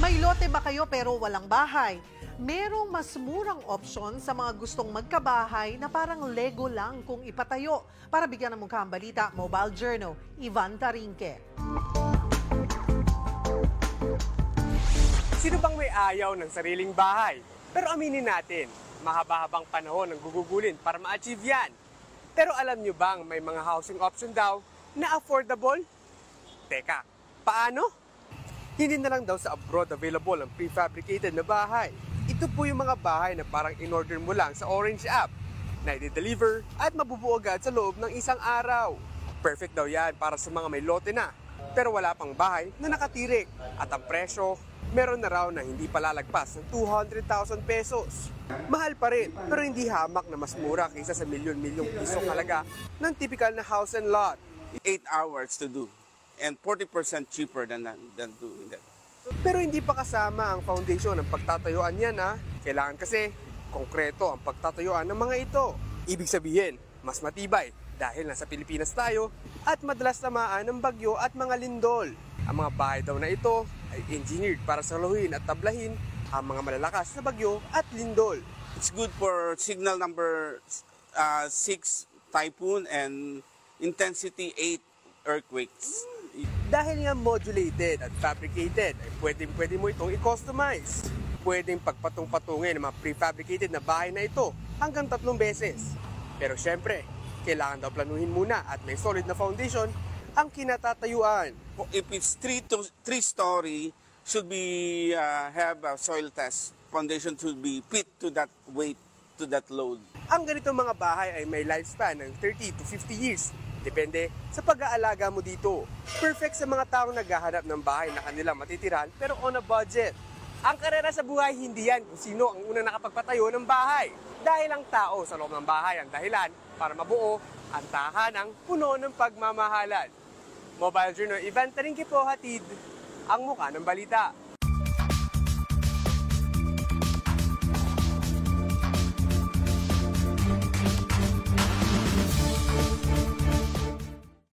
May lote ba kayo pero walang bahay? Merong mas murang opsyon sa mga gustong magkabahay na parang Lego lang kung ipatayo. Para bigyan ng mukha ang balita, Mobile Journal, Ivan Tarinque. Sino bang may ayaw ng sariling bahay? Pero aminin natin, mahaba-habang panahon ang gugugulin para ma-achieve yan. Pero alam nyo bang may mga housing option daw na affordable? Teka, paano? Hindi na lang daw sa abroad available ang prefabricated na bahay. Ito po yung mga bahay na parang in-order mo lang sa Orange app na i-deliver at mabubuo agad sa loob ng isang araw. Perfect daw yan para sa mga may lote na, pero wala pang bahay na nakatirik. At ang presyo, meron na raw na hindi palalagpas ng 200,000 pesos. Mahal pa rin, pero hindi hamak na mas mura kaysa sa milyon-milyong pisong halaga ng typical na house and lot. 8 hours to do and 40% cheaper than doing that. Pero hindi pa kasama ang foundation ng pagtatayuan yan ha. Kailangan kasi konkreto ang pagtatayuan ng mga ito. Ibig sabihin, mas matibay dahil nasa Pilipinas tayo at madalas tamaan ng bagyo at mga lindol. Ang mga bahay daw na ito ay engineered para saluhin at tablahin ang mga malalakas na bagyo at lindol. It's good for signal number 6 typhoon and intensity 8 earthquakes. Dahil nga modulated at fabricated, ay pwede mo itong i-customize. Pwedeng pagpatong-patungin ng mga prefabricated na bahay na ito hanggang 3 beses. Pero syempre, kailangan daw planuhin muna at may solid na foundation ang kinatatayuan. If it's 3-story, should be have a soil test. Foundation should be fit to that weight, to that load. Ang ganitong mga bahay ay may lifespan ng 30 to 50 years. Depende sa pag-aalaga mo dito. Perfect sa mga taong naghahanap ng bahay na kanilang matitirahan pero on a budget. Ang karera sa buhay, hindi yan kung sino ang unang nakapagpatayo ng bahay. Dahil ang tao sa loob ng bahay ang dahilan para mabuo ang tahanang puno ng pagmamahalan. Mobile Journal, Ivan Tarinque po hatid ang mukha ng balita.